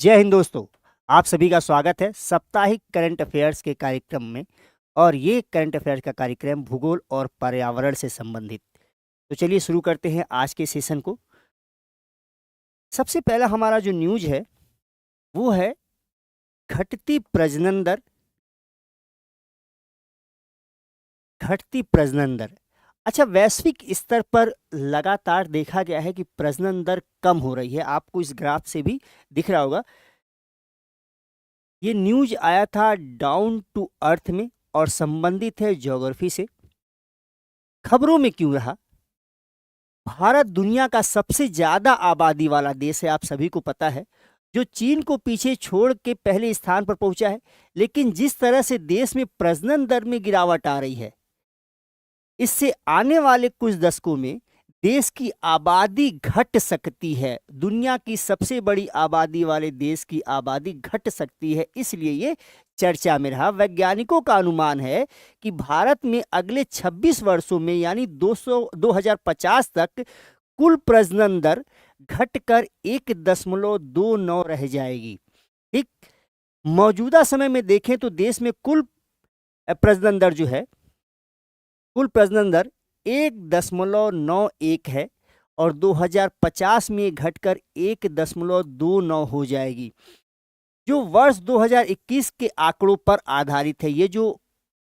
जय हिंद दोस्तों। आप सभी का स्वागत है साप्ताहिक करंट अफेयर्स के कार्यक्रम में। और ये करंट अफेयर्स का कार्यक्रम भूगोल और पर्यावरण से संबंधित। तो चलिए शुरू करते हैं आज के सेशन को। सबसे पहला हमारा जो न्यूज है वो है घटती प्रजनन दर। घटती प्रजनन दर। अच्छा, वैश्विक स्तर पर लगातार देखा गया है कि प्रजनन दर कम हो रही है। आपको इस ग्राफ से भी दिख रहा होगा। ये न्यूज आया था डाउन टू अर्थ में और संबंधित है ज्योग्राफी से। खबरों में क्यों रहा? भारत दुनिया का सबसे ज्यादा आबादी वाला देश है, आप सभी को पता है, जो चीन को पीछे छोड़ के पहले स्थान पर पहुंचा है। लेकिन जिस तरह से देश में प्रजनन दर में गिरावट आ रही है, इससे आने वाले कुछ दशकों में देश की आबादी घट सकती है। दुनिया की सबसे बड़ी आबादी वाले देश की आबादी घट सकती है, इसलिए ये चर्चा में रहा। वैज्ञानिकों का अनुमान है कि भारत में अगले 26 वर्षों में यानी 2050 तक कुल प्रजनन दर घटकर 1.29 रह जाएगी। ठीक, मौजूदा समय में देखें तो देश में प्रजनन दर जो है कुल प्रजनन दर 1.91 है और 2050 में घटकर 1.29 हो जाएगी, जो वर्ष 2021 के आंकड़ों पर आधारित है। ये जो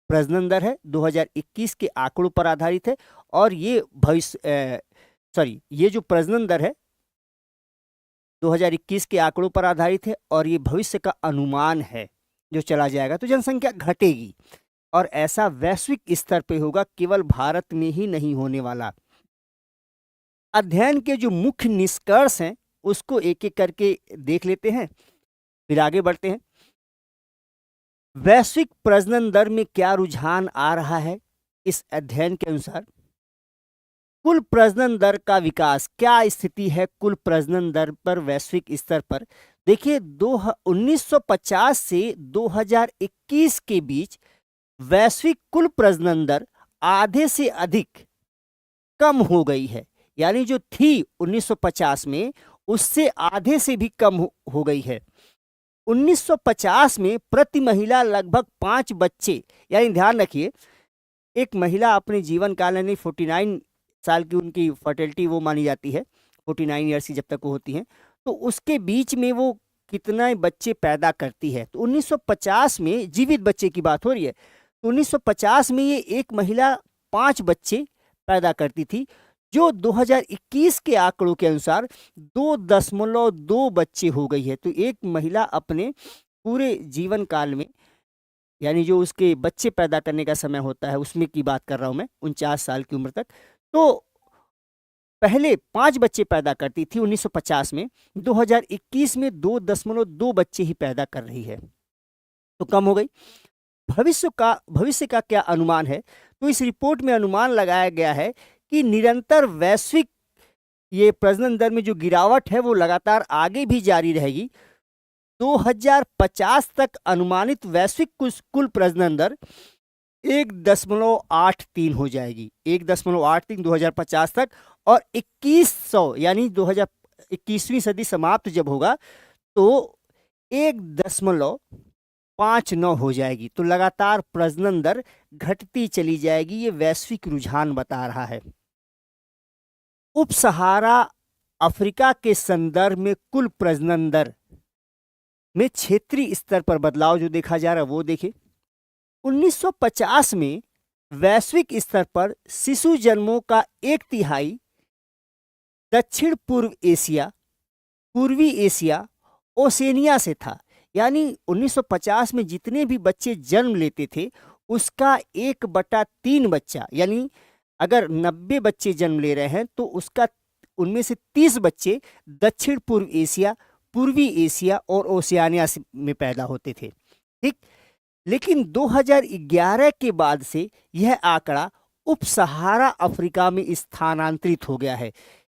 प्रजनन दर है 2021 के आंकड़ों पर आधारित है और ये ये जो प्रजनन दर है 2021 के आंकड़ों पर आधारित है और ये भविष्य का अनुमान है जो चला जाएगा। तो जनसंख्या घटेगी और ऐसा वैश्विक स्तर पे होगा, केवल भारत में ही नहीं होने वाला। अध्ययन के जो मुख्य निष्कर्ष हैं उसको एक एक करके देख लेते हैं, फिर आगे बढ़ते हैं। वैश्विक प्रजनन दर में क्या रुझान आ रहा है? इस अध्ययन के अनुसार कुल प्रजनन दर का विकास, क्या स्थिति है कुल प्रजनन दर पर वैश्विक स्तर पर? देखिए, 1950 से 2021 के बीच वैश्विक कुल प्रजनन दर आधे से अधिक कम हो गई है। यानी जो थी 1950 में उससे आधे से भी कम हो गई है। 1950 में प्रति महिला लगभग 5 बच्चे, यानी ध्यान रखिए, एक महिला अपने जीवन काल यानी 49 साल की उनकी फर्टिलिटी वो मानी जाती है, 49 ईयर्स की जब तक वो होती हैं, तो उसके बीच में वो कितना बच्चे पैदा करती है। तो 1950 में जीवित बच्चे की बात हो रही है, तो 1950 में ये एक महिला 5 बच्चे पैदा करती थी, जो 2021 के आंकड़ों के अनुसार 2.2 बच्चे हो गई है। तो एक महिला अपने पूरे जीवन काल में, यानी जो उसके बच्चे पैदा करने का समय होता है उसमें की बात कर रहा हूं मैं, 49 साल की उम्र तक, तो पहले 5 बच्चे पैदा करती थी 1950 में, 2021 में 2.2 बच्चे ही पैदा कर रही है, तो कम हो गई। भविष्य का क्या अनुमान है? तो इस रिपोर्ट में अनुमान लगाया गया है कि निरंतर वैश्विक ये प्रजनन दर में जो गिरावट है वो लगातार आगे भी जारी रहेगी। 2050 तक अनुमानित वैश्विक कुल प्रजनन दर 1.83 हो जाएगी, 1.83 2050 तक। और 2100 यानी 2021वीं सदी समाप्त जब होगा तो 1.59 हो जाएगी। तो लगातार प्रजनन दर घटती चली जाएगी, ये वैश्विक रुझान बता रहा है। उप सहारा अफ्रीका के संदर्भ में कुल प्रजनन दर में क्षेत्रीय स्तर पर बदलाव जो देखा जा रहा है वो देखिए। 1950 में वैश्विक स्तर पर शिशु जन्मों का 1/3 दक्षिण पूर्व एशिया, पूर्वी एशिया, ओसेनिया से था। यानी 1950 में जितने भी बच्चे जन्म लेते थे उसका 1/3 बच्चा, यानी अगर 90 बच्चे जन्म ले रहे हैं तो उसका उनमें से 30 बच्चे दक्षिण पूर्व एशिया, पूर्वी एशिया और ओशियानिया में पैदा होते थे। ठीक, लेकिन 2011 के बाद से यह आंकड़ा उप सहारा अफ्रीका में स्थानांतरित हो गया है।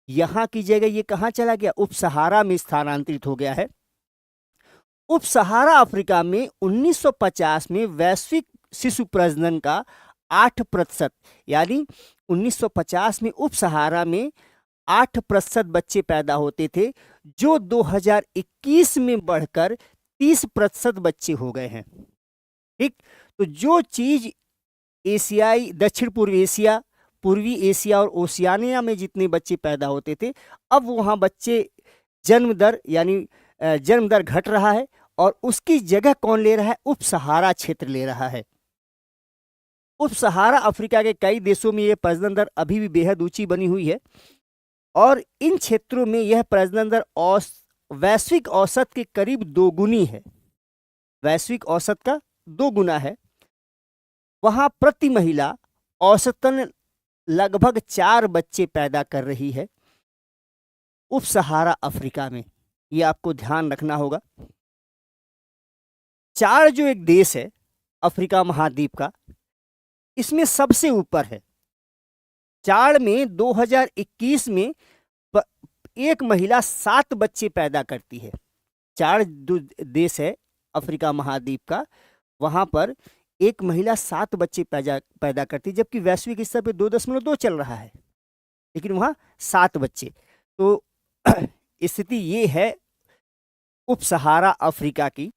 यहां की जगह ये कहां चला गया? उप सहारा में स्थानांतरित हो गया है। उप सहारा अफ्रीका में 1950 में वैश्विक शिशु प्रजनन का 8%, यानी 1950 में उप सहारा में 8% बच्चे पैदा होते थे, जो 2021 में बढ़कर 30% बच्चे हो गए हैं। ठीक, तो जो चीज एशियाई, दक्षिण पूर्वी एशिया और ओशियानिया में जितने बच्चे पैदा होते थे, अब वहां बच्चे जन्म दर यानी जन्म दर घट रहा है, और उसकी जगह कौन ले रहा है? उप सहारा क्षेत्र ले रहा है। उप सहारा अफ्रीका के कई देशों में यह प्रजनन दर अभी भी बेहद ऊंची बनी हुई है, और इन क्षेत्रों में यह प्रजनन दर वैश्विक औसत के करीब दोगुनी है। वैश्विक औसत का 2 गुना है। वहां प्रति महिला औसतन लगभग 4 बच्चे पैदा कर रही है उप सहारा अफ्रीका में। यह आपको ध्यान रखना होगा। 4 जो एक देश है अफ्रीका महाद्वीप का, इसमें सबसे ऊपर है। 4 में 2021 में एक महिला 7 बच्चे पैदा करती है। 4 देश है अफ्रीका महाद्वीप का, वहां पर एक महिला 7 बच्चे पैदा करती है, जबकि वैश्विक स्तर पे 2.2 चल रहा है, लेकिन वहां 7 बच्चे। तो स्थिति ये है उप सहारा अफ्रीका की।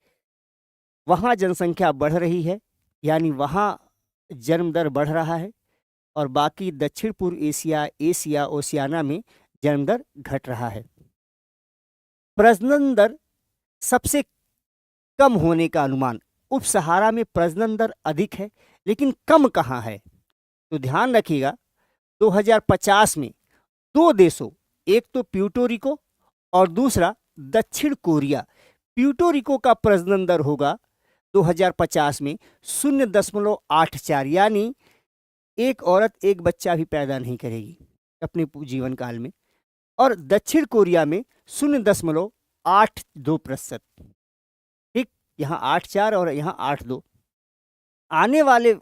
वहां जनसंख्या बढ़ रही है, यानी वहां जन्म दर बढ़ रहा है, और बाकी दक्षिण पूर्व एशिया ओशियाना में जन्म दर घट रहा है। प्रजनन दर सबसे कम होने का अनुमान, उप सहारा में प्रजनन दर अधिक है, लेकिन कम कहाँ है? तो ध्यान रखिएगा, 2050 में 2 देशों, एक तो प्यूर्टो और दूसरा दक्षिण कोरिया, प्यूर्टो का प्रजनन दर होगा 2050 में 0.84, यानी एक औरत एक बच्चा भी पैदा नहीं करेगी अपने जीवन काल में, और दक्षिण कोरिया में 0.82%। ठीक, यहाँ 8.4 और यहाँ 8.2। आने वाले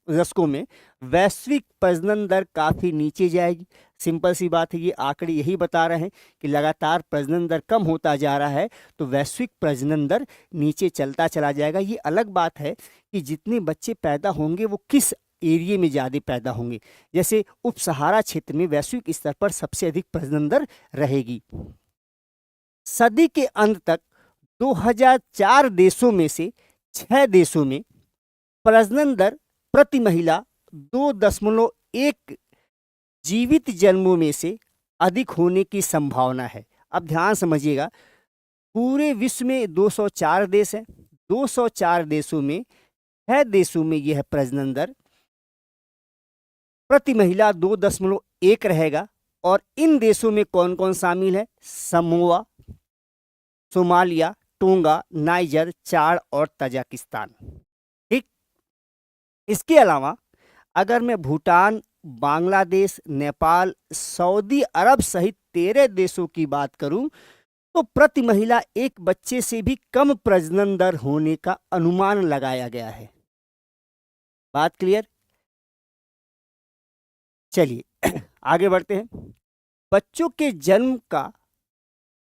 दशकों में वैश्विक प्रजनन दर काफ़ी नीचे जाएगी। सिंपल सी बात है, ये आंकड़े यही बता रहे हैं कि लगातार प्रजनन दर कम होता जा रहा है, तो वैश्विक प्रजनन दर नीचे चलता चला जाएगा। ये अलग बात है कि जितने बच्चे पैदा होंगे वो किस एरिया में ज़्यादा पैदा होंगे। जैसे उप सहारा क्षेत्र में वैश्विक स्तर पर सबसे अधिक प्रजनन दर रहेगी। सदी के अंत तक 2004 देशों में से 6 देशों में प्रजनन दर प्रति महिला 2.1 जीवित जन्मों में से अधिक होने की संभावना है। अब ध्यान समझिएगा, पूरे विश्व में 204 देश हैं। 204 देशों में 6 देशों में यह प्रजनन दर प्रति महिला 2.1 रहेगा। और इन देशों में कौन कौन शामिल है? समोआ, सोमालिया, टोंगा, नाइजर, चाड और तजाकिस्तान। ठीक, इसके अलावा अगर मैं भूटान, बांग्लादेश, नेपाल, सऊदी अरब सहित 13 देशों की बात करूं, तो प्रति महिला एक बच्चे से भी कम प्रजनन दर होने का अनुमान लगाया गया है। बात क्लियर? चलिए आगे बढ़ते हैं। बच्चों के जन्म का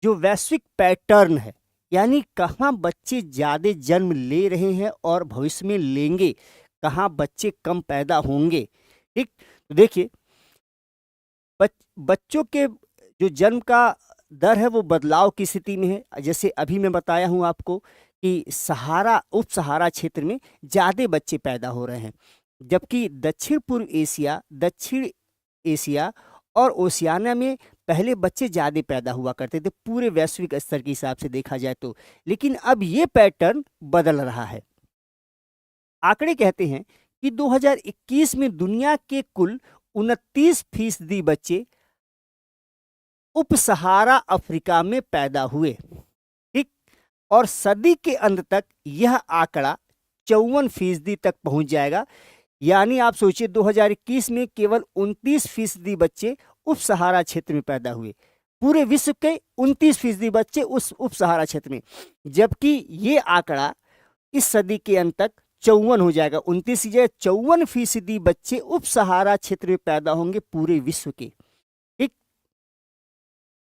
जो वैश्विक पैटर्न है, यानी कहाँ बच्चे ज़्यादा जन्म ले रहे हैं और भविष्य में लेंगे, कहाँ बच्चे कम पैदा होंगे। ठीक, तो देखिए बच्चों के जो जन्म का दर है वो बदलाव की स्थिति में है। जैसे अभी मैं बताया हूँ आपको कि उप सहारा क्षेत्र में ज़्यादा बच्चे पैदा हो रहे हैं, जबकि दक्षिण पूर्व दक्षिण एशिया और ओशियाना में पहले बच्चे ज़्यादा पैदा हुआ करते थे पूरे वैश्विक स्तर के हिसाब से देखा जाए तो। लेकिन अब ये पैटर्न बदल रहा है। आंकड़े कहते हैं कि 2021 में दुनिया के कुल 29% बच्चे उप सहारा अफ्रीका में पैदा हुए। ठीक, और सदी के अंत तक यह आंकड़ा 54% तक पहुंच जाएगा। यानी आप सोचिए 2021 में केवल 29% बच्चे उप सहारा क्षेत्र में पैदा हुए, पूरे विश्व के 29% बच्चे उस उप सहारा क्षेत्र में, जबकि ये आंकड़ा इस सदी के अंत तक 54 हो जाएगा। 29 की जगह 54% बच्चे उप सहारा क्षेत्र में पैदा होंगे पूरे विश्व के। ठीक,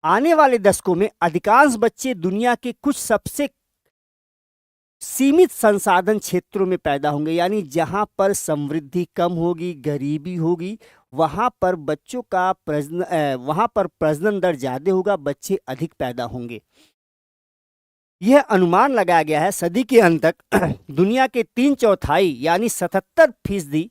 आने वाले दशकों में अधिकांश बच्चे दुनिया के कुछ सबसे सीमित संसाधन क्षेत्रों में पैदा होंगे, यानी जहां पर समृद्धि कम होगी, गरीबी होगी, वहाँ पर वहाँ पर प्रजनन दर ज़्यादा होगा, बच्चे अधिक पैदा होंगे। यह अनुमान लगाया गया है सदी के अंत तक दुनिया के 3/4 यानी 77%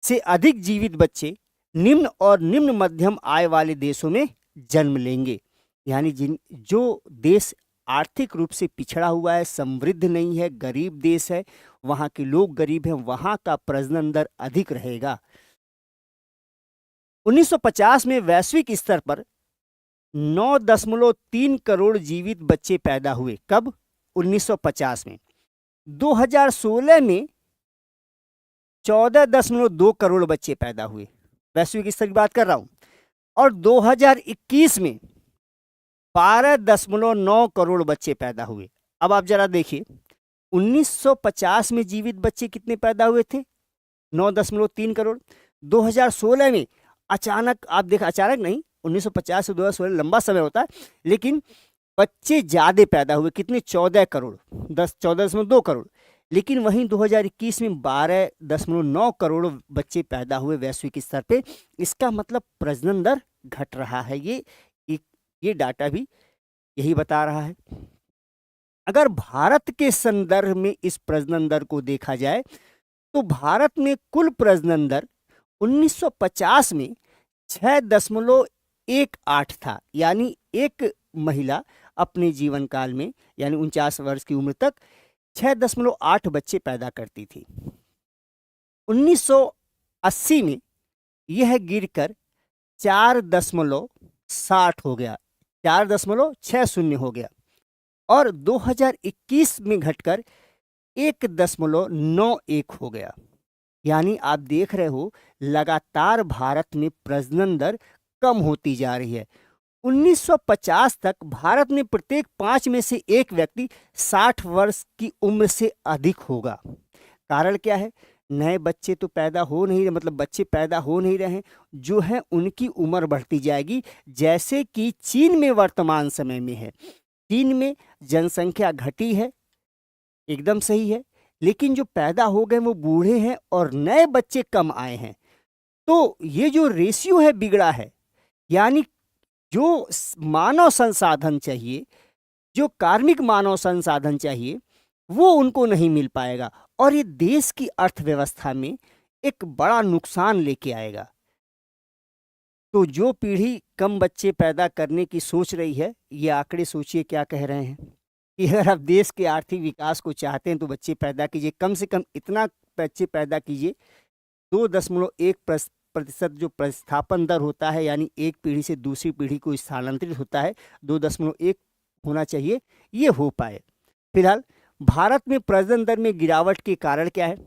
से अधिक जीवित बच्चे निम्न और निम्न मध्यम आय वाले देशों में जन्म लेंगे। यानी जो देश आर्थिक रूप से पिछड़ा हुआ है, समृद्ध नहीं है, गरीब देश है, वहाँ के लोग गरीब हैं, वहाँ का प्रजनन दर अधिक रहेगा। 1950 में वैश्विक स्तर पर 9.3 करोड़ जीवित बच्चे पैदा हुए। कब? 1950 में। 2016 में 14.2 करोड़ बच्चे पैदा हुए, वैश्विक स्तर की बात कर रहा हूं। और 2021 में 12.9 करोड़ बच्चे पैदा हुए। अब आप जरा देखिए, 1950 में जीवित बच्चे कितने पैदा हुए थे? 9.3 करोड़। 2016 में अचानक, आप देखा, अचानक नहीं, 1950 से 2016 लंबा समय होता है, लेकिन बच्चे ज्यादा पैदा हुए। कितने? 14 करोड़, 14.2 करोड़। लेकिन वहीं 2021 में 12.9 करोड़ बच्चे पैदा हुए वैश्विक स्तर पे। इसका मतलब प्रजनन दर घट रहा है। ये डाटा भी यही बता रहा है। अगर भारत के संदर्भ में इस प्रजनन दर को देखा जाए तो भारत में कुल प्रजनन दर 1950 में 6.18 था। यानी एक महिला अपने जीवन काल में, यानी 49 वर्ष की उम्र तक 6.8 बच्चे पैदा करती थी। 1980 में यह गिरकर 4.60 हो गया, 4.60 हो गया, और 2021 में घटकर 1.91 हो गया। यानी आप देख रहे हो, लगातार भारत में प्रजनन दर कम होती जा रही है। 1950 तक भारत में प्रत्येक 5 में से एक व्यक्ति 60 वर्ष की उम्र से अधिक होगा। कारण क्या है? नए बच्चे तो पैदा हो नहीं रहे, मतलब बच्चे पैदा हो नहीं रहे हैं, जो है उनकी उम्र बढ़ती जाएगी। जैसे कि चीन में वर्तमान समय में है। चीन में जनसंख्या घटी है, एकदम सही है, लेकिन जो पैदा हो गए वो बूढ़े हैं और नए बच्चे कम आए हैं। तो ये जो रेशियो है बिगड़ा है। यानी जो मानव संसाधन चाहिए, जो कार्मिक मानव संसाधन चाहिए, वो उनको नहीं मिल पाएगा, और ये देश की अर्थव्यवस्था में एक बड़ा नुकसान लेके आएगा। तो जो पीढ़ी कम बच्चे पैदा करने की सोच रही है, ये आंकड़े सोचिए क्या कह रहे हैं कि अगर आप देश के आर्थिक विकास को चाहते हैं तो बच्चे पैदा कीजिए, कम से कम इतना बच्चे पैदा कीजिए। 2.1% जो प्रतिस्थापन दर होता है, यानी एक पीढ़ी से दूसरी पीढ़ी को स्थानांतरित होता है, 2.1 होना चाहिए, ये हो पाए। फिलहाल भारत में प्रजनन दर में गिरावट के कारण क्या है?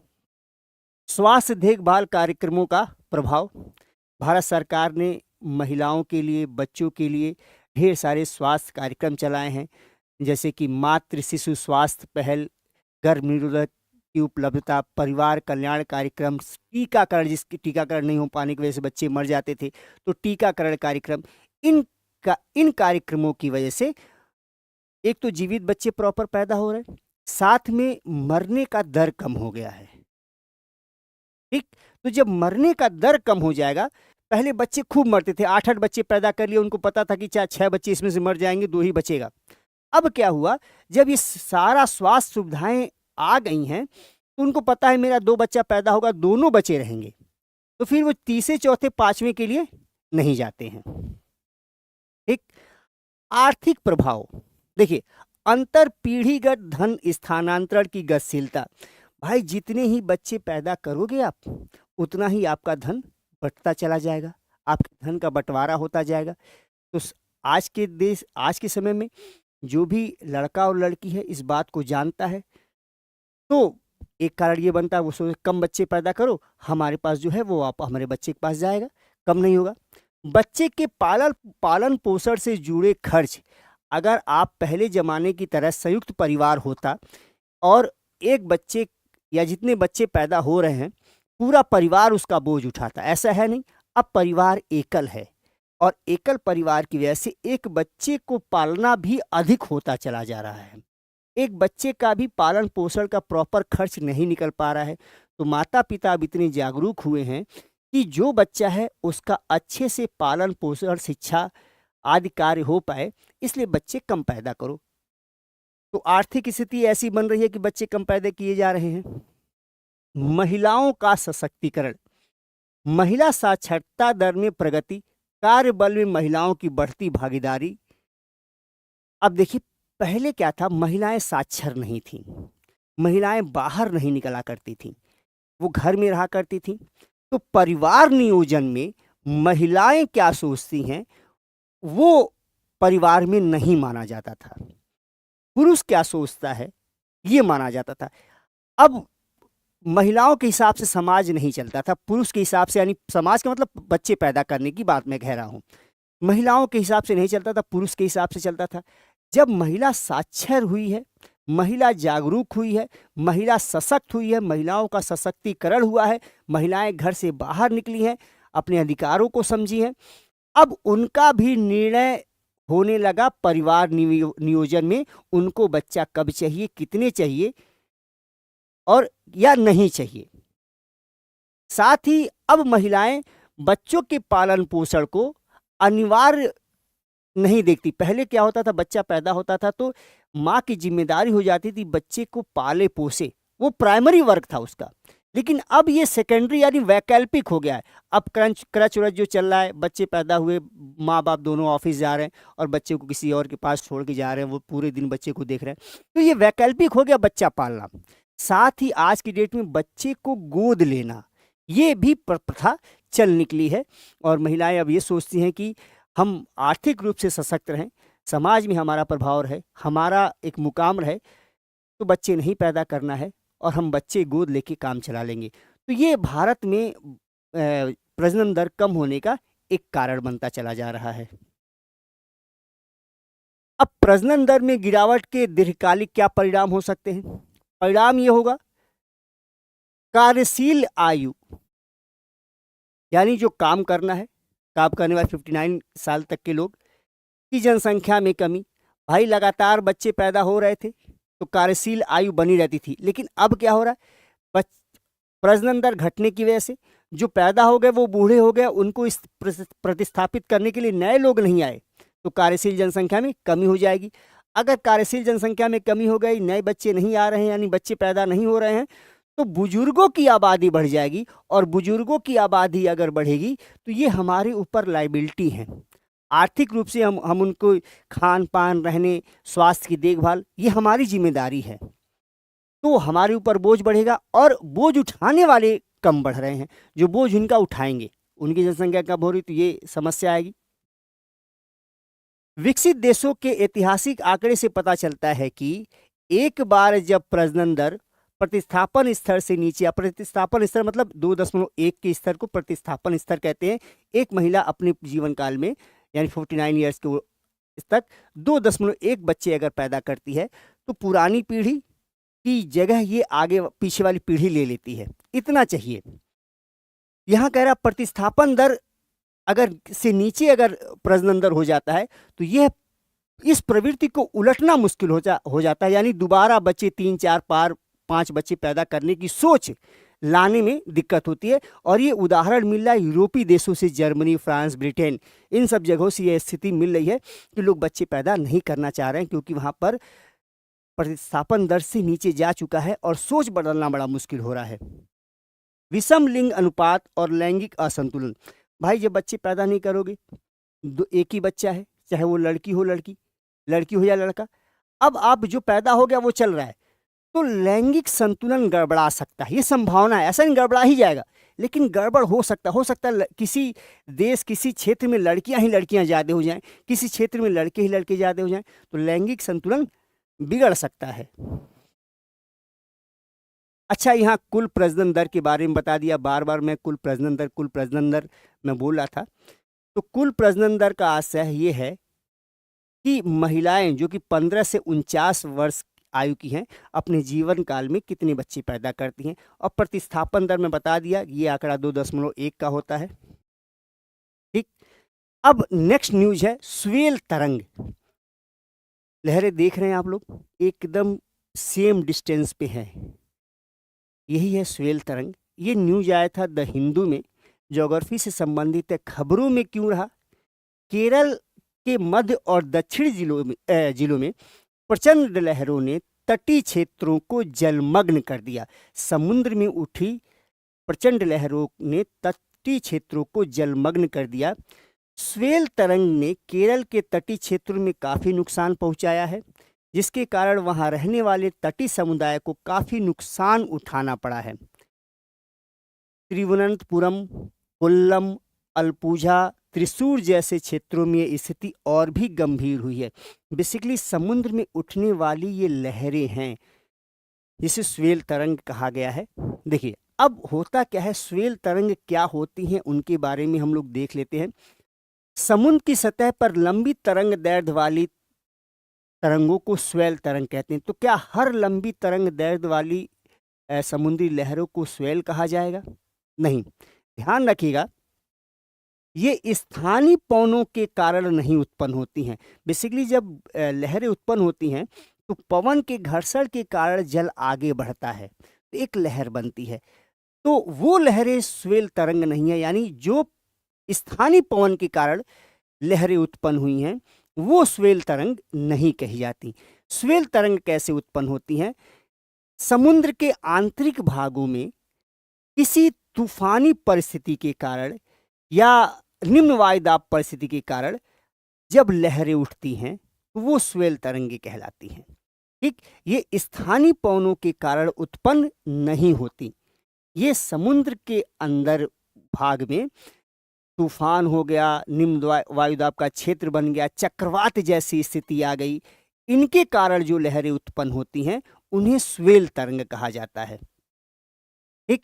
स्वास्थ्य देखभाल कार्यक्रमों का प्रभाव। भारत सरकार ने महिलाओं के लिए, बच्चों के लिए ढेर सारे स्वास्थ्य कार्यक्रम चलाए हैं, जैसे कि मातृ शिशु स्वास्थ्य पहल, गर्भ निरोधक की उपलब्धता, परिवार कल्याण कार्यक्रम, टीकाकरण, जिसकी टीकाकरण नहीं हो पाने की वजह से बच्चे मर जाते थे, तो टीकाकरण कार्यक्रम। इन कार्यक्रमों की वजह से एक तो जीवित बच्चे प्रॉपर पैदा हो रहे हैं, साथ में मरने का दर कम हो गया है। ठीक, तो जब मरने का दर कम हो जाएगा, पहले बच्चे खूब मरते थे, 8-8 बच्चे पैदा कर लिए, उनको पता था कि चाहे 6 बच्चे इसमें से मर जाएंगे, 2 ही बचेगा। अब क्या हुआ, जब ये सारा स्वास्थ्य सुविधाएं आ गई हैं, तो उनको पता है मेरा 2 बच्चा पैदा होगा, दोनों बचे रहेंगे, तो फिर वो तीसरे, चौथे, 5वें के लिए नहीं जाते हैं। एक आर्थिक प्रभाव देखिए, अंतर पीढ़ीगत धन स्थानांतरण की गतिशीलता। भाई, जितने ही बच्चे पैदा करोगे आप, उतना ही आपका धन बढ़ता चला जाएगा, आपके धन का बंटवारा होता जाएगा। तो आज के समय में जो भी लड़का और लड़की है इस बात को जानता है, तो एक कारण ये बनता है, वो सोचे कम बच्चे पैदा करो, हमारे पास जो है वो आप हमारे बच्चे के पास जाएगा, कम नहीं होगा। बच्चे के पालन पोषण से जुड़े खर्च, अगर आप पहले जमाने की तरह संयुक्त परिवार होता और एक बच्चे या जितने बच्चे पैदा हो रहे हैं पूरा परिवार उसका बोझ उठाता, ऐसा है नहीं। अब परिवार एकल है, और एकल परिवार की वजह से एक बच्चे को पालना भी अधिक होता चला जा रहा है। एक बच्चे का भी पालन पोषण का प्रॉपर खर्च नहीं निकल पा रहा है। तो माता पिता अब इतने जागरूक हुए हैं कि जो बच्चा है उसका अच्छे से पालन पोषण शिक्षा आदि कार्य हो पाए, इसलिए बच्चे कम पैदा करो। तो आर्थिक स्थिति ऐसी बन रही है कि बच्चे कम पैदा किए जा रहे हैं। महिलाओं का सशक्तिकरण, महिला साक्षरता दर में प्रगति, कार्यबल में महिलाओं की बढ़ती भागीदारी। अब देखिए, पहले क्या था, महिलाएं साक्षर नहीं थीं, महिलाएं बाहर नहीं निकला करती थीं, वो घर में रहा करती थीं। तो परिवार नियोजन में महिलाएं क्या सोचती हैं वो परिवार में नहीं माना जाता था। पुरुष क्या सोचता है ये माना जाता था। अब महिलाओं के हिसाब से समाज नहीं चलता था, पुरुष के हिसाब से, यानी समाज का मतलब बच्चे पैदा करने की बात मैं कह रहा हूँ। महिलाओं के हिसाब से नहीं चलता था, पुरुष के हिसाब से चलता था। जब महिला साक्षर हुई है, महिला जागरूक हुई है, महिला सशक्त हुई है, महिलाओं का सशक्तिकरण हुआ है, महिलाएं घर से बाहर निकली हैं, अपने अधिकारों को समझी हैं, अब उनका भी निर्णय होने लगा परिवार नियोजन में, उनको बच्चा कब चाहिए, कितने चाहिए और या नहीं चाहिए। साथ ही अब महिलाएं बच्चों के पालन पोषण को अनिवार्य नहीं देखती। पहले क्या होता था, बच्चा पैदा होता था तो माँ की जिम्मेदारी हो जाती थी बच्चे को पाले पोसे, वो प्राइमरी वर्क था उसका। लेकिन अब ये सेकेंडरी यानी वैकल्पिक हो गया है। अब क्रच जो चल रहा है, बच्चे पैदा हुए, माँ बाप दोनों ऑफिस जा रहे हैं और बच्चे को किसी और के पास छोड़ के जा रहे हैं, वो पूरे दिन बच्चे को देख रहे हैं, तो ये वैकल्पिक हो गया बच्चा पालना। साथ ही आज की डेट में बच्चे को गोद लेना ये भी प्रथा चल निकली है और महिलाएं अब ये सोचती हैं कि हम आर्थिक रूप से सशक्त रहें, समाज में हमारा प्रभाव रहे, हमारा एक मुकाम रहे, तो बच्चे नहीं पैदा करना है और हम बच्चे गोद लेके काम चला लेंगे। तो ये भारत में प्रजनन दर कम होने का एक कारण बनता चला जा रहा है। अब प्रजनन दर में गिरावट के दीर्घकालिक क्या परिणाम हो सकते हैं? परिणाम ये होगा, कार्यशील आयु यानी जो काम करना है, काम करने वाले 59 साल तक के लोग की जनसंख्या में कमी। भाई लगातार बच्चे पैदा हो रहे थे तो कार्यशील आयु बनी रहती थी, लेकिन अब क्या हो रहा है, प्रजनन दर घटने की वजह से जो पैदा हो गए वो बूढ़े हो गए, उनको इस प्रतिस्थापित करने के लिए नए लोग नहीं आए, तो कार्यशील जनसंख्या में कमी हो जाएगी। अगर कार्यशील जनसंख्या में कमी हो गई, नए बच्चे नहीं आ रहे हैं यानी बच्चे पैदा नहीं हो रहे हैं, तो बुजुर्गों की आबादी बढ़ जाएगी और बुजुर्गों की आबादी अगर बढ़ेगी तो ये हमारे ऊपर लाइबिलिटी है। आर्थिक रूप से हम उनको खान पान, रहने, स्वास्थ्य की देखभाल, ये हमारी जिम्मेदारी है। तो हमारे ऊपर बोझ बढ़ेगा और बोझ उठाने वाले कम बढ़ रहे हैं, जो बोझ उनका उठाएंगे उनकी जनसंख्या कम हो रही, तो ये समस्या आएगी। विकसित देशों के ऐतिहासिक आंकड़े से पता चलता है कि एक बार जब प्रजनन दर प्रतिस्थापन स्तर से नीचे, या प्रतिस्थापन स्तर मतलब 2.1 के स्तर को प्रतिस्थापन स्तर कहते हैं। एक महिला अपने जीवन काल में यानी 49 ईयर्स के तक 2.1 बच्चे अगर पैदा करती है तो पुरानी पीढ़ी की जगह ये आगे पीछे वाली पीढ़ी ले लेती है, इतना चाहिए। यहाँ कह रहा प्रतिस्थापन दर अगर से नीचे अगर प्रजनन दर हो जाता है तो यह इस प्रवृत्ति को उलटना मुश्किल हो जाता है, यानी दोबारा बच्चे 3, 4, 5 बच्चे पैदा करने की सोच लाने में दिक्कत होती है। और ये उदाहरण मिल रहा है यूरोपीय देशों से, जर्मनी, फ्रांस, ब्रिटेन, इन सब जगहों से ये स्थिति मिल रही है कि लोग बच्चे पैदा नहीं करना चाह रहे हैं क्योंकि वहाँ पर प्रतिस्थापन दर से नीचे जा चुका है और सोच बदलना बड़ा मुश्किल हो रहा है। विषम लिंग अनुपात और लैंगिक असंतुलन। भाई जब बच्चे पैदा नहीं करोगे, एक ही बच्चा है, चाहे वो लड़की हो या लड़का, अब आप जो पैदा हो गया वो चल रहा है, तो लैंगिक संतुलन गड़बड़ा सकता है, ये संभावना है। ऐसा नहीं गड़बड़ा ही जाएगा, लेकिन गड़बड़ हो सकता है। किसी देश, किसी क्षेत्र में लड़कियां ही लड़कियां ज़्यादा हो जाएं, किसी क्षेत्र में लड़के ही लड़के ज़्यादा हो जाएं, तो लैंगिक संतुलन बिगड़ सकता है। अच्छा, यहाँ कुल प्रजनन दर के बारे में बता दिया। बार बार मैं कुल प्रजनन दर मैं बोल रहा था। तो कुल प्रजनन दर का आशय ये है कि महिलाएं जो कि 15 से 49 वर्ष आयु की हैं, अपने जीवन काल में कितने बच्चे पैदा करती हैं। और प्रतिस्थापन दर में बता दिया, ये आंकड़ा 2.1 का होता है। ठीक, अब नेक्स्ट न्यूज है स्वेल तरंग। लहरें देख रहे हैं आप लोग, एकदम सेम डिस्टेंस पे है, यही है स्वेल तरंग। ये न्यूज आया था द हिंदू में ज्योग्राफी से संबंधित है, खबरों में क्यों रहा? केरल के मध्य और दक्षिणी जिलों में प्रचंड लहरों ने तटीय क्षेत्रों को जलमग्न कर दिया। समुद्र में उठी प्रचंड लहरों ने तटीय क्षेत्रों को जलमग्न कर दिया। स्वेल तरंग ने केरल के तटीय क्षेत्रों में काफी नुकसान पहुंचाया है, जिसके कारण वहां रहने वाले तटीय समुदाय को काफी नुकसान उठाना पड़ा है। तिरुवनंतपुरम, कोल्लम, अलपुझा, त्रिशूर जैसे क्षेत्रों में ये स्थिति और भी गंभीर हुई है। बेसिकली समुद्र में उठने वाली ये लहरें हैं जिसे स्वेल तरंग कहा गया है। देखिए अब होता क्या है, स्वेल तरंग क्या होती हैं उनके बारे में हम लोग देख लेते हैं। समुद्र की सतह पर लंबी तरंग दैर्ध्य वाली तरंगों को स्वेल तरंग कहते हैं। तो क्या हर लंबी तरंग दैर्ध्य वाली समुद्री लहरों को स्वेल कहा जाएगा? नहीं, ध्यान रखिएगा, ये स्थानीय पवनों के कारण नहीं उत्पन्न होती हैं। बेसिकली जब लहरें उत्पन्न होती हैं तो पवन के घर्षण के कारण जल आगे बढ़ता है तो एक लहर बनती है। तो वो लहरें स्वेल तरंग नहीं है, यानी जो स्थानीय पवन के कारण लहरें उत्पन्न हुई हैं वो स्वेल तरंग नहीं कही जाती। स्वेल तरंग कैसे उत्पन्न होती हैं? समुद्र के आंतरिक भागों में किसी तूफानी परिस्थिति के कारण या निम्न वायुदाब परिस्थिति के कारण जब लहरें उठती हैं तो वो स्वेल तरंगे कहलाती हैं। ठीक, ये स्थानीय पवनों के कारण उत्पन्न नहीं होती। ये समुद्र के अंदर भाग में तूफान हो गया, निम्न वायुदाब का क्षेत्र बन गया, चक्रवात जैसी स्थिति आ गई, इनके कारण जो लहरें उत्पन्न होती हैं उन्हें स्वेल तरंग कहा जाता है। ठीक,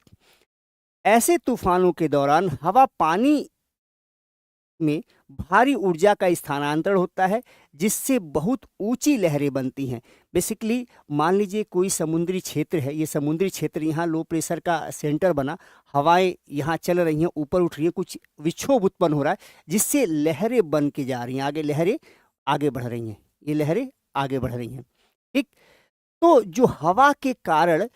ऐसे तूफानों के दौरान हवा पानी में भारी ऊर्जा का स्थानांतरण होता है जिससे बहुत ऊंची लहरें बनती हैं। बेसिकली मान लीजिए कोई समुद्री क्षेत्र है, ये समुद्री क्षेत्र यहाँ लो प्रेशर का सेंटर बना, हवाएं यहाँ चल रही हैं, ऊपर उठ रही हैं, कुछ विक्षोभ उत्पन्न हो रहा है जिससे लहरें बन के जा रही हैं, आगे लहरें आगे बढ़ रही हैं, ये लहरें आगे बढ़ रही हैं। ठीक, तो जो हवा के कारण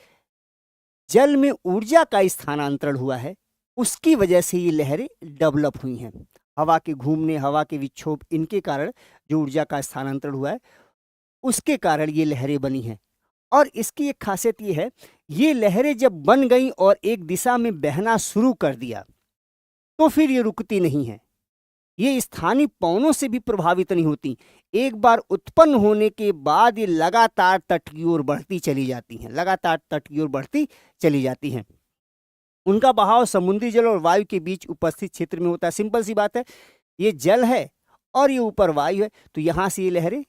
जल में ऊर्जा का स्थानांतरण हुआ है उसकी वजह से ये लहरें डेवलप हुई हैं। हवा के घूमने, हवा के विक्षोभ, इनके कारण जो ऊर्जा का स्थानांतरण हुआ है उसके कारण ये लहरें बनी हैं। और इसकी एक खासियत ये है, ये लहरें जब बन गई और एक दिशा में बहना शुरू कर दिया तो फिर ये रुकती नहीं है, ये स्थानीय पवनों से भी प्रभावित नहीं होती। एक बार उत्पन्न होने के बाद ये लगातार तट की ओर बढ़ती चली जाती हैं, लगातार तट की ओर बढ़ती चली जाती हैं। उनका बहाव समुद्री जल और वायु के बीच उपस्थित क्षेत्र में होता है। सिंपल सी बात है, ये जल है और ये ऊपर वायु है, तो यहाँ से ये लहरें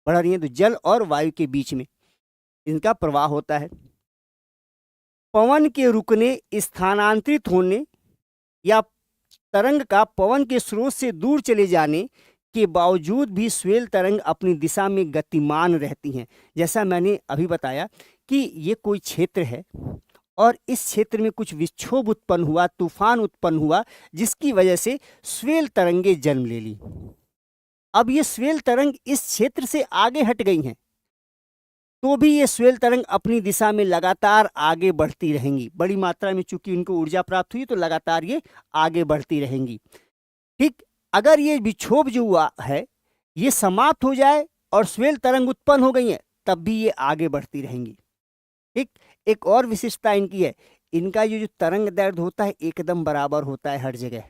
बढ़ रही हैं, तो जल और वायु के बीच में इनका प्रवाह होता है। पवन के रुकने, स्थानांतरित होने या तरंग का पवन के स्रोत से दूर चले जाने के बावजूद भी स्वेल तरंग अपनी दिशा में गतिमान रहती हैं। जैसा मैंने अभी बताया कि ये कोई क्षेत्र है और इस क्षेत्र में कुछ विक्षोभ उत्पन्न हुआ, तूफान उत्पन्न हुआ, जिसकी वजह से स्वेल तरंगे जन्म ले ली। अब ये स्वेल तरंग इस क्षेत्र से आगे हट गई हैं तो भी ये स्वेल तरंग अपनी दिशा में लगातार आगे बढ़ती रहेंगी। बड़ी मात्रा में चूंकि इनको ऊर्जा प्राप्त हुई तो लगातार ये आगे बढ़ती रहेंगी। ठीक, अगर ये विक्षोभ जो हुआ है ये समाप्त हो जाए और स्वेल तरंग उत्पन्न हो गई है तब भी ये आगे बढ़ती रहेंगी। ठीक, एक और विशेषता इनकी है, इनका जो तरंग दैर्ध्य होता है एकदम बराबर होता है हर जगह।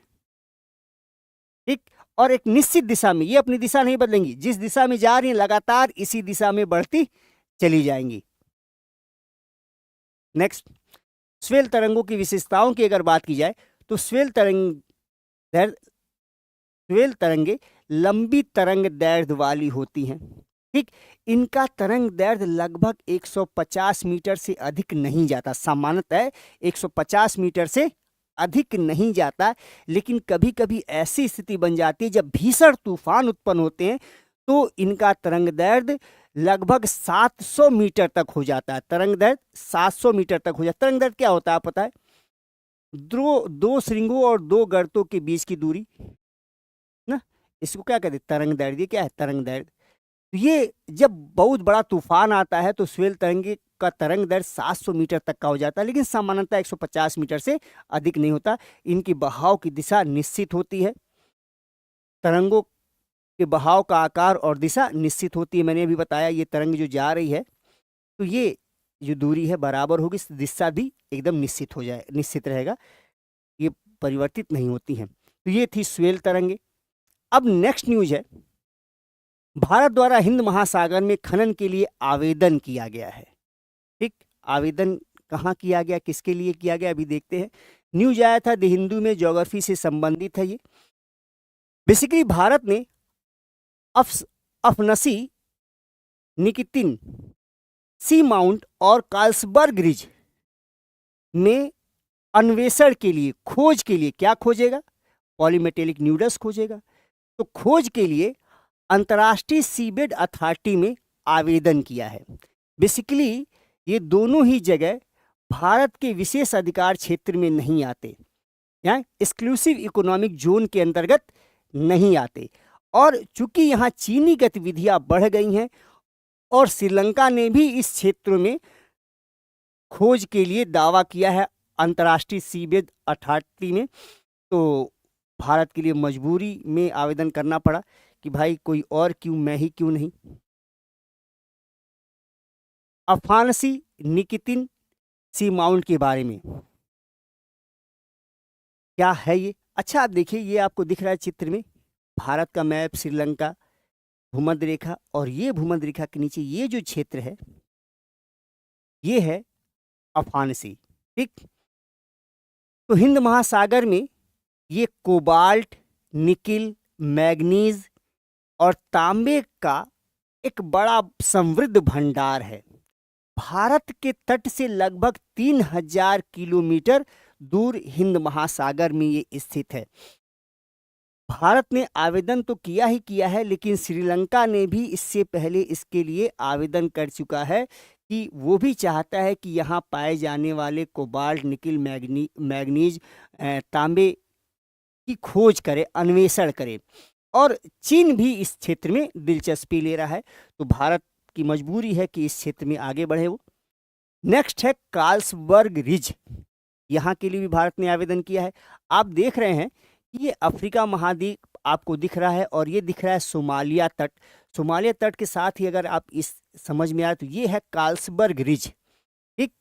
ठीक, और एक निश्चित दिशा में, ये अपनी दिशा नहीं बदलेंगी, जिस दिशा में जा रही है लगातार इसी दिशा में बढ़ती चली जाएंगी। नेक्स्ट, स्वेल तरंगों की विशेषताओं की अगर बात की जाए तो स्वेल तरंगे लंबी तरंग दैर्ध्य वाली होती हैं। ठीक, इनका तरंग दैर्ध्य लगभग 150 मीटर से अधिक नहीं जाता, सामान्यतः 150 मीटर से अधिक नहीं जाता, लेकिन कभी कभी ऐसी स्थिति बन जाती है जब भीषण तूफान उत्पन्न होते हैं तो इनका तरंग दैर्ध्य लगभग 700 मीटर तक हो जाता है। तरंग दैर्ध्य 700 मीटर तक हो जाता है। तरंग दैर्ध्य क्या होता है आप पता है? दो श्रृंगों और दो गर्तों के बीच की दूरी ना, इसको क्या कहते हैं? तरंग दैर्ध्य। क्या है तरंग दैर्ध्य? तो ये जब बहुत बड़ा तूफान आता है तो स्वेल तरंगे का तरंग दैर्ध्य 700 मीटर तक का हो जाता है, लेकिन सामान्यतः 150 मीटर से अधिक नहीं होता। इनकी बहाव की दिशा निश्चित होती है, तरंगों के बहाव का आकार और दिशा निश्चित होती है। मैंने अभी बताया ये तरंग जो जा रही है तो ये जो दूरी है बराबर होगी, दिशा भी एकदम निश्चित रहेगा, ये परिवर्तित नहीं होती हैं। तो ये थी स्वेल तरंगे। अब नेक्स्ट न्यूज है, भारत द्वारा हिंद महासागर में खनन के लिए आवेदन किया गया है। ठीक, आवेदन कहाँ किया गया, किसके लिए किया गया, अभी देखते हैं। न्यूज आया था द हिंदू में, ज्योग्राफी से संबंधित है ये। बेसिकली भारत ने अफनसी, निकितिन, सी माउंट और कार्लसबर्ग रिज में अन्वेषण के लिए, खोज के लिए, क्या खोजेगा, पॉलीमेटेलिक न्यूडल्स खोजेगा। तो खोज के लिए अंतर्राष्ट्रीय सीबेड अथॉरिटी में आवेदन किया है। बेसिकली ये दोनों ही जगह भारत के विशेष अधिकार क्षेत्र में नहीं आते, या एक्सक्लूसिव इकोनॉमिक जोन के अंतर्गत नहीं आते। और चूंकि यहाँ चीनी गतिविधियां बढ़ गई हैं और श्रीलंका ने भी इस क्षेत्र में खोज के लिए दावा किया है अंतर्राष्ट्रीय सीबेड अथॉरिटी में, तो भारत के लिए मजबूरी में आवेदन करना पड़ा कि भाई कोई और क्यों, मैं ही क्यों नहीं। अफानसी, निकितिन, सी माउंट के बारे में क्या है ये, अच्छा आप देखिए, ये आपको दिख रहा है चित्र में, भारत का मैप, श्रीलंका, भूमध्य रेखा, और ये भूमध्य रेखा के नीचे ये जो क्षेत्र है ये है अफानसी। ठीक, तो हिंद महासागर में ये कोबाल्ट, निकिल, मैग्नीज और तांबे का एक बड़ा समृद्ध भंडार है। भारत के तट से लगभग 3000 किलोमीटर दूर हिंद महासागर में ये स्थित है। भारत ने आवेदन तो किया ही किया है, लेकिन श्रीलंका ने भी इससे पहले इसके लिए आवेदन कर चुका है कि वो भी चाहता है कि यहाँ पाए जाने वाले कोबाल्ट, निकिल, मैग्नीज, तांबे की खोज करे, अन्वेषण करे। और चीन भी इस क्षेत्र में दिलचस्पी ले रहा है, तो भारत की मजबूरी है कि इस क्षेत्र में आगे बढ़े वो। नेक्स्ट है कार्लसबर्ग रिज, यहाँ के लिए भी भारत ने आवेदन किया है। आप देख रहे हैं ये अफ्रीका महाद्वीप आपको दिख रहा है और ये दिख रहा है सोमालिया तट। सोमालिया तट के साथ ही अगर आप इस समझ में आए तो ये है कार्लसबर्ग रिज। ठीक,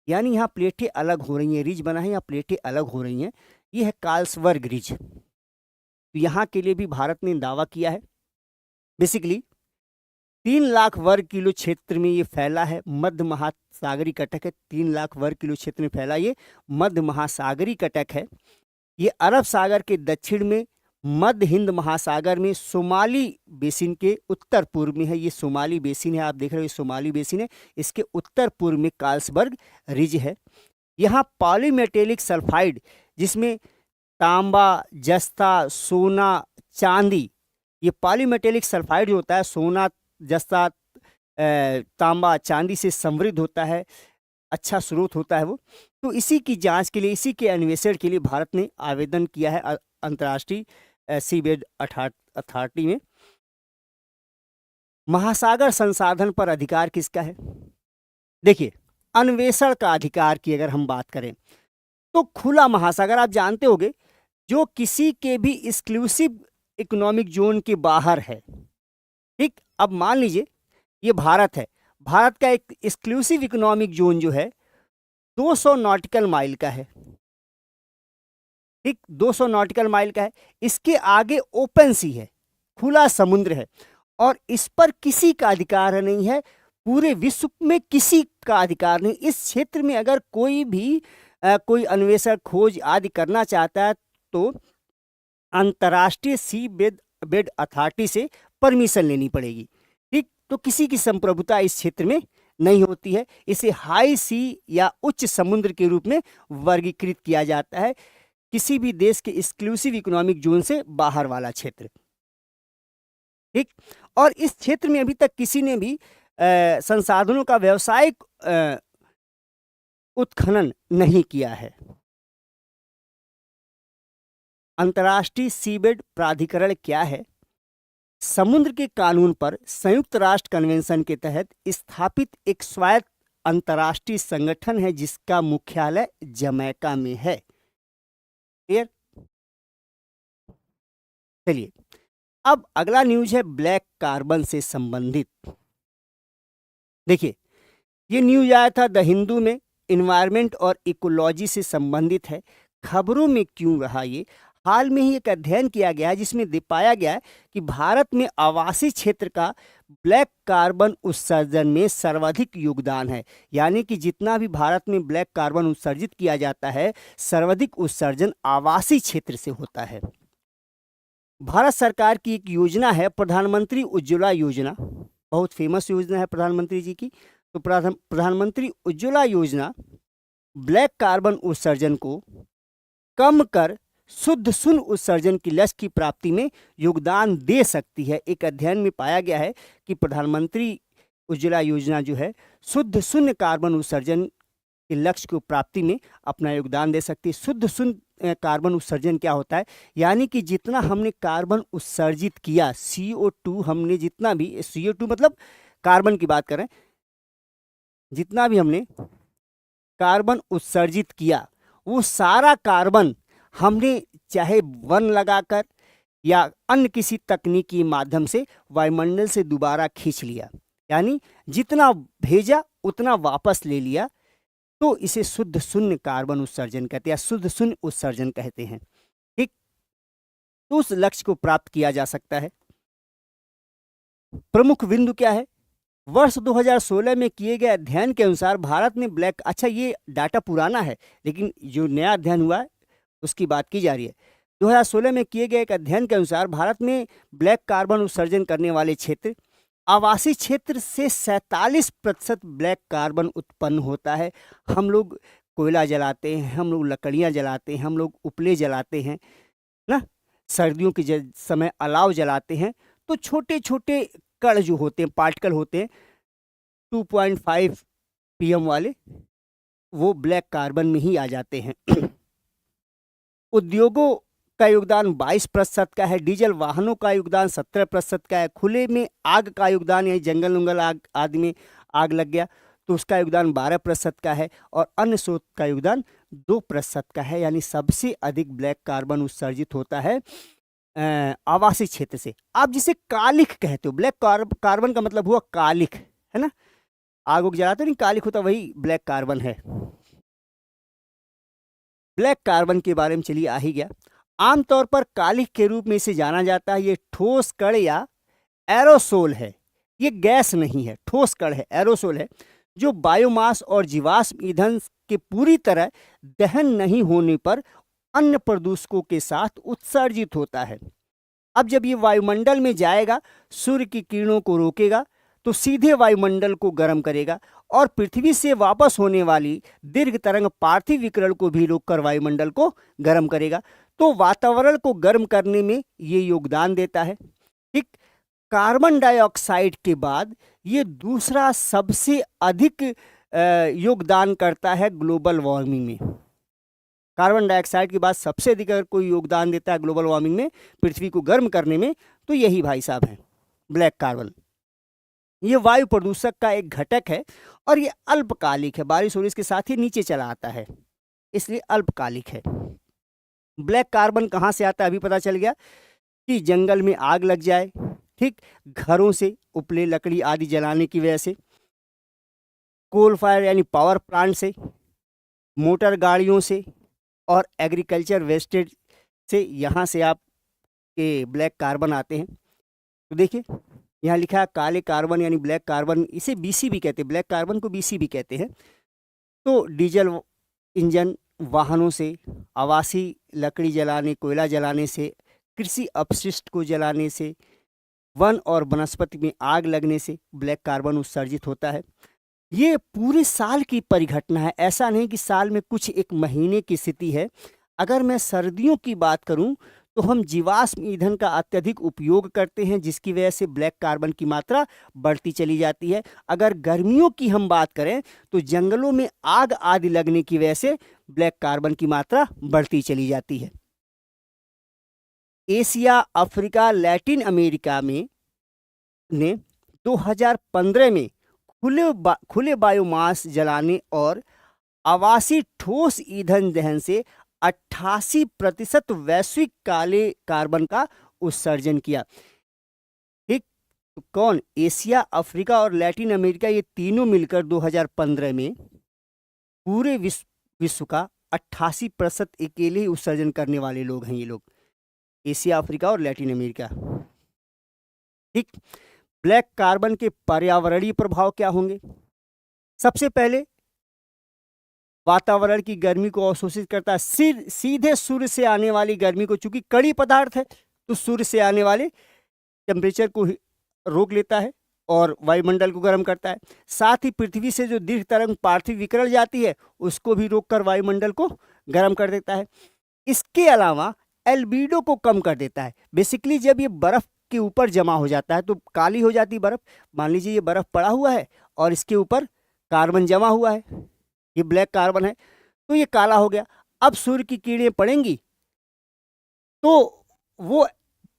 यानी यहाँ प्लेटें अलग हो रही हैं, रिज बना है, यहाँ प्लेटें अलग हो रही हैं, ये है कार्लसबर्ग रिज। तो यहाँ के लिए भी भारत ने दावा किया है। बेसिकली 3 लाख वर्ग किलो क्षेत्र में ये फैला है, मध्य महासागरी कटक है। 3 लाख वर्ग किलो क्षेत्र में फैला ये मध्य महासागरी कटक है। ये अरब सागर के दक्षिण में, मध्य हिंद महासागर में, सोमाली बेसिन के उत्तर पूर्व में है। ये सोमाली बेसिन है, आप देख रहे हो, सोमाली बेसिन है, इसके उत्तर पूर्व में कार्लसबर्ग रिज है। यहाँ पॉलीमेटेलिक सल्फाइड, जिसमें तांबा, जस्ता, सोना, चांदी, ये पॉलीमेटेलिक सल्फाइड जो होता है, सोना, जस्ता, तांबा, चांदी से समृद्ध होता है, अच्छा स्रोत होता है वो। तो इसी की जांच के लिए, इसी के अन्वेषण के लिए भारत ने आवेदन किया है अंतर्राष्ट्रीय सीबेड अथॉरिटी में। महासागर संसाधन पर अधिकार किसका है? देखिए, अन्वेषण का अधिकार की अगर हम बात करें तो खुला महासागर आप जानते होंगे, जो किसी के भी एक्सक्लूसिव इकोनॉमिक जोन के बाहर है। ठीक, अब मान लीजिए ये भारत है, भारत का एक एक्सक्लूसिव इकोनॉमिक जोन जो है 200 नॉटिकल माइल का है। ठीक, 200 नॉटिकल माइल का है। इसके आगे ओपन सी है, खुला समुद्र है, और इस पर किसी का अधिकार नहीं है, पूरे विश्व में किसी का अधिकार नहीं। इस क्षेत्र में अगर कोई भी कोई अन्वेषण, खोज आदि करना चाहता है तो अंतर्राष्ट्रीय सी बेड अथॉरिटी से परमिशन लेनी पड़ेगी। ठीक, तो किसी की संप्रभुता इस क्षेत्र में नहीं होती है। इसे हाई सी या उच्च समुद्र के रूप में वर्गीकृत किया जाता है, किसी भी देश के एक्सक्लूसिव इकोनॉमिक जोन से बाहर वाला क्षेत्र। ठीक, और इस क्षेत्र में अभी तक किसी ने भी संसाधनों का व्यावसायिक उत्खनन नहीं किया है। अंतर्राष्ट्रीय सीबेड प्राधिकरण क्या है? समुद्र के कानून पर संयुक्त राष्ट्र कन्वेंशन के तहत स्थापित एक स्वायत्त अंतर्राष्ट्रीय संगठन है जिसका मुख्यालय जमैका में है। क्लियर? चलिए, अब अगला न्यूज है ब्लैक कार्बन से संबंधित। देखिए, ये न्यूज आया था द हिंदू में, इन्वायरमेंट और इकोलॉजी से संबंधित है। खबरों में क्यों रहा ये? हाल में ही एक अध्ययन किया गया है जिसमें पाया गया है कि भारत में आवासीय क्षेत्र का ब्लैक कार्बन उत्सर्जन में सर्वाधिक योगदान है। यानी कि जितना भी भारत में ब्लैक कार्बन उत्सर्जित किया जाता है, सर्वाधिक उत्सर्जन आवासीय क्षेत्र से होता है। भारत सरकार की एक योजना है प्रधानमंत्री उज्ज्वला योजना, बहुत फेमस योजना है प्रधानमंत्री जी की। तो प्रधानमंत्री उज्ज्वला योजना ब्लैक कार्बन उत्सर्जन को कम कर शुद्ध शून्य उत्सर्जन की लक्ष्य की प्राप्ति में योगदान दे सकती है। एक अध्ययन में पाया गया है कि प्रधानमंत्री उज्ज्वला योजना जो है शुद्ध शून्य कार्बन उत्सर्जन के लक्ष्य की प्राप्ति में अपना योगदान दे सकती है। शुद्ध शून्य कार्बन उत्सर्जन क्या होता है? यानी कि जितना हमने कार्बन उत्सर्जित किया, CO2 हमने जितना भी, CO2 मतलब कार्बन की बात करें, जितना भी हमने कार्बन उत्सर्जित किया वो सारा कार्बन हमने चाहे वन लगाकर या अन्य किसी तकनीकी माध्यम से वायुमंडल से दोबारा खींच लिया। यानी जितना भेजा उतना वापस ले लिया, तो इसे शुद्ध शून्य कार्बन उत्सर्जन कहते हैं या शुद्ध शून्य उत्सर्जन कहते हैं। ठीक, तो उस लक्ष्य को प्राप्त किया जा सकता है। प्रमुख बिंदु क्या है? वर्ष 2016 में किए गए अध्ययन के अनुसार भारत में ब्लैक, अच्छा ये डाटा पुराना है लेकिन जो नया अध्ययन हुआ है उसकी बात की जा रही है। 2016 में किए गए एक अध्ययन के अनुसार भारत में ब्लैक कार्बन उत्सर्जन करने वाले क्षेत्र, आवासीय क्षेत्र से 47% ब्लैक कार्बन उत्पन्न होता है। हम लोग कोयला जलाते हैं, हम लोग लकड़ियाँ जलाते हैं, हम लोग उपले जलाते हैं ना, सर्दियों के समय अलाव जलाते हैं, तो छोटे छोटे कण जो होते हैं, पार्टिकल होते हैं 2.5 PM वाले, वो ब्लैक कार्बन में ही आ जाते हैं। उद्योगों का योगदान 22% का है, डीजल वाहनों का योगदान 17% का है, खुले में आग का योगदान, यानी जंगल उंगल आग आदि में आग लग गया तो उसका योगदान 12% का है, और अन्य स्रोत का योगदान 2% का है। यानी सबसे अधिक ब्लैक कार्बन उत्सर्जित होता है आवासीय क्षेत्र से। आप जिसे कालिख कहते हो, ब्लैक कार्बन का मतलब हुआ कालिख, है ना, आग उग जलाते हो नहीं, कालिख होता वही ब्लैक कार्बन है। ब्लैक कार्बन के बारे में चलिए आ ही गया। आमतौर पर कालिख के रूप में इसे जाना जाता है। ये ठोस कण या एरोसोल है, ये गैस नहीं है, ठोस कण है, एरोसोल है, जो बायोमास और जीवाश्म ईंधन के पूरी तरह दहन नहीं होने पर अन्य प्रदूषकों के साथ उत्सर्जित होता है। अब जब ये वायुमंडल में जाएगा, सूर्य की किरणों को रोकेगा तो सीधे वायुमंडल को गर्म करेगा, और पृथ्वी से वापस होने वाली दीर्घ तरंग पार्थिव विकिरण को भी रोककर वायुमंडल को गर्म करेगा। तो वातावरण को गर्म करने में ये योगदान देता है। ठीक, कार्बन डाइऑक्साइड के बाद ये दूसरा सबसे अधिक योगदान करता है ग्लोबल वार्मिंग में। कार्बन डाइऑक्साइड के बाद सबसे अधिक अगर कोई योगदान देता है ग्लोबल वार्मिंग में, पृथ्वी को गर्म करने में, तो यही भाई साहब हैं ब्लैक कार्बन। ये वायु प्रदूषक का एक घटक है और ये अल्पकालिक है, बारिश और इसके साथ ही नीचे चला आता है, इसलिए अल्पकालिक है। ब्लैक कार्बन कहाँ से आता है अभी पता चल गया कि जंगल में आग लग जाए, ठीक, घरों से उपले लकड़ी आदि जलाने की वजह से, कोल फायर यानी पावर प्लांट से, मोटर गाड़ियों से और एग्रीकल्चर वेस्टेज से, यहाँ से आप के ब्लैक कार्बन आते हैं। तो देखिए यहाँ लिखा है काले कार्बन यानी ब्लैक कार्बन, इसे BC भी कहते हैं, ब्लैक कार्बन को BC भी कहते हैं। तो डीजल इंजन वाहनों से, आवासीय लकड़ी जलाने, कोयला जलाने से, कृषि अपशिष्ट को जलाने से, वन और वनस्पति में आग लगने से ब्लैक कार्बन उत्सर्जित होता है। ये पूरे साल की परिघटना है, ऐसा नहीं कि साल में कुछ एक महीने की स्थिति है। अगर मैं सर्दियों की बात करूं तो हम जीवाश्म ईंधन का अत्यधिक उपयोग करते हैं, जिसकी वजह से ब्लैक कार्बन की मात्रा बढ़ती चली जाती है। अगर गर्मियों की हम बात करें तो जंगलों में आग आदि लगने की वजह से ब्लैक कार्बन की मात्रा बढ़ती चली जाती है। एशिया, अफ्रीका, लैटिन अमेरिका में ने 2015 में खुले बायोमास जलाने और आवासीय ठोस ईंधन दहन से 88% वैश्विक काले कार्बन का उत्सर्जन किया। ठीक, तो कौन? एशिया, अफ्रीका और लैटिन अमेरिका, ये तीनों मिलकर 2015 में पूरे विश्व का 88% अकेले ही उत्सर्जन करने वाले लोग हैं ये लोग, एशिया, अफ्रीका और लैटिन अमेरिका। ठीक, ब्लैक कार्बन के पर्यावरणीय प्रभाव क्या होंगे? सबसे पहले वातावरण की गर्मी को अवशोषित करता है, सीधे सूर्य से आने वाली गर्मी को, चूंकि कड़ी पदार्थ है तो सूर्य से आने वाले टेम्परेचर को रोक लेता है और वायुमंडल को गर्म करता है। साथ ही पृथ्वी से जो दीर्घ तरंग पार्थिव विकिरण जाती है उसको भी रोककर वायुमंडल को गर्म कर देता है। इसके अलावा एल्बिडो को कम कर देता है। बेसिकली जब ये बर्फ के ऊपर जमा हो जाता है तो काली हो जाती बर्फ। मान लीजिए ये बर्फ पड़ा हुआ है और इसके ऊपर कार्बन जमा हुआ है, ये ब्लैक कार्बन है, तो ये काला हो गया। अब सूर्य की किरणें पड़ेंगी तो वो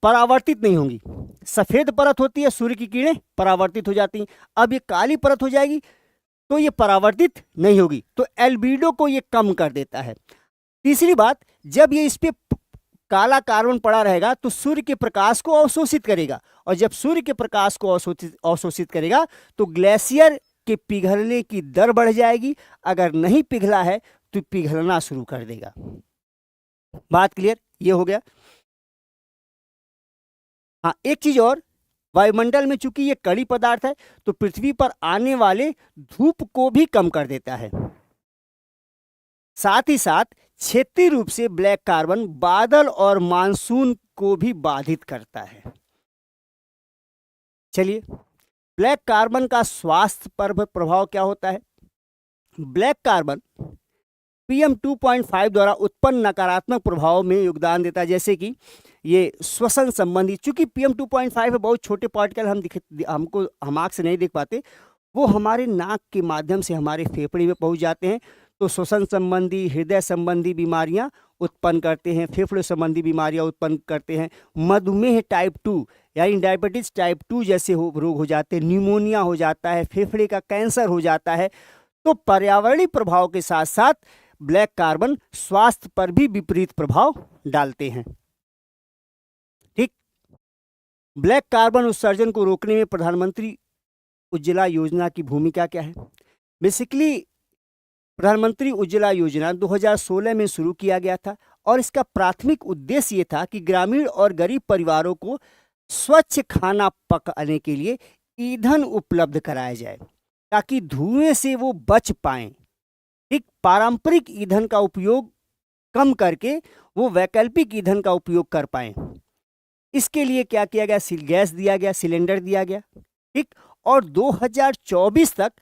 परावर्तित नहीं होंगी। सफेद परत होती है, सूर्य की किरणें परावर्तित हो जाती हैं। अब ये काली परत हो जाएगी तो ये परावर्तित नहीं होगी, तो एल्बिडो को ये कम कर देता है। तीसरी बात, जब ये इस पे काला कार्बन पड़ा रहेगा तो सूर्य के प्रकाश को अवशोषित करेगा, और जब सूर्य के प्रकाश को अवशोषित करेगा तो ग्लेशियर के पिघलने की दर बढ़ जाएगी। अगर नहीं पिघला है तो पिघलना शुरू कर देगा। बात क्लियर? ये हो गया। हाँ, एक चीज और, वायुमंडल में चूंकि ये कड़ी पदार्थ है तो पृथ्वी पर आने वाले धूप को भी कम कर देता है। साथ ही साथ क्षेत्रीय रूप से ब्लैक कार्बन बादल और मानसून को भी बाधित करता है। चलिए, ब्लैक कार्बन का स्वास्थ्य पर प्रभाव क्या होता है? ब्लैक कार्बन PM 2.5 द्वारा उत्पन्न नकारात्मक प्रभाव में योगदान देता है, जैसे कि ये श्वसन संबंधी, चूंकि PM 2.5 है, बहुत छोटे पार्टिकल हम आँख से नहीं देख पाते, वो हमारे नाक के माध्यम से हमारे फेफड़े में पहुंच जाते हैं, तो श्वसन संबंधी, हृदय संबंधी बीमारियां उत्पन्न करते हैं, फेफड़े संबंधी बीमारियां उत्पन्न करते हैं। मधुमेह टाइप 2 यानी डायबिटीज टाइप 2 जैसे रोग हो जाते हैं, न्यूमोनिया हो जाता है, फेफड़े का कैंसर हो जाता है। तो पर्यावरणीय प्रभाव के साथ साथ ब्लैक कार्बन स्वास्थ्य पर भी विपरीत प्रभाव डालते हैं। ठीक, ब्लैक कार्बन उत्सर्जन को रोकने में प्रधानमंत्री उज्ज्वला योजना की भूमिका क्या है? बेसिकली प्रधानमंत्री उज्ज्वला योजना 2016 में शुरू किया गया था और इसका प्राथमिक उद्देश्य ये था कि ग्रामीण और गरीब परिवारों को स्वच्छ खाना पकाने के लिए ईंधन उपलब्ध कराया जाए ताकि धुएं से वो बच पाएं। एक पारंपरिक ईंधन का उपयोग कम करके वो वैकल्पिक ईंधन का उपयोग कर पाएं। इसके लिए क्या किया गया? गैस दिया गया, सिलेंडर दिया गया। ठीक, और 2024 तक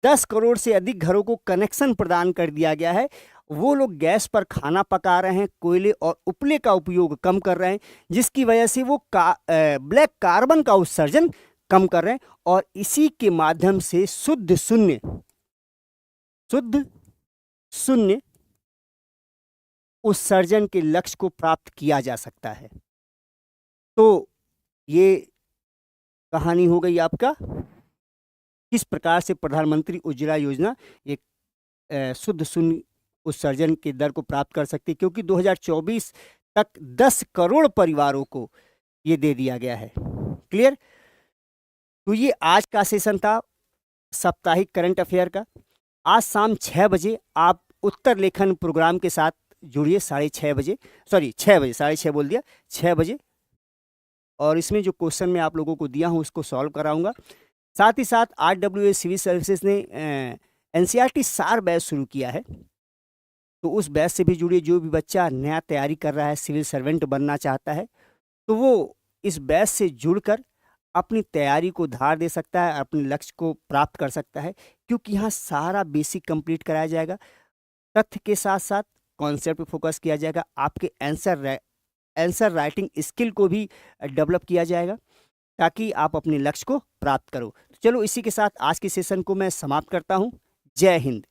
10 करोड़ से अधिक घरों को कनेक्शन प्रदान कर दिया गया है। वो लोग गैस पर खाना पका रहे हैं, कोयले और उपले का उपयोग कम कर रहे हैं, जिसकी वजह से वो ब्लैक कार्बन का उत्सर्जन कम कर रहे हैं और इसी के माध्यम से शुद्ध शून्य उत्सर्जन के लक्ष्य को प्राप्त किया जा सकता है। तो ये कहानी हो गई आपका किस प्रकार से प्रधानमंत्री उज्ज्वला योजना एक शुद्ध शून्य उत्सर्जन की दर को प्राप्त कर सकती है, क्योंकि 2024 तक 10 करोड़ परिवारों को ये दे दिया गया है। क्लियर? तो ये आज का सेशन था साप्ताहिक करंट अफेयर का। आज शाम 6 बजे आप उत्तर लेखन प्रोग्राम के साथ जुड़िए, 6:30 बजे, 6 बजे, 6:30 बोल दिया, 6 बजे। और इसमें जो क्वेश्चन मैं आप लोगों को दिया हूँ उसको सॉल्व कराऊंगा। साथ ही साथ RWA सिविल सर्विसेज ने NCERT सार बैच शुरू किया है, तो उस बैच से भी जुड़िए। जो भी बच्चा नया तैयारी कर रहा है, सिविल सर्वेंट बनना चाहता है, तो वो इस बैच से जुड़कर अपनी तैयारी को धार दे सकता है, अपने लक्ष्य को प्राप्त कर सकता है, क्योंकि यहाँ सारा बेसिक कंप्लीट कराया जाएगा। तथ्य के साथ साथ कॉन्सेप्ट पे फोकस किया जाएगा। आपके आंसर राइटिंग स्किल को भी डेवलप किया जाएगा ताकि आप अपने लक्ष्य को प्राप्त करो। तो चलो, इसी के साथ आज के सेशन को मैं समाप्त करता हूँ। जय हिंद।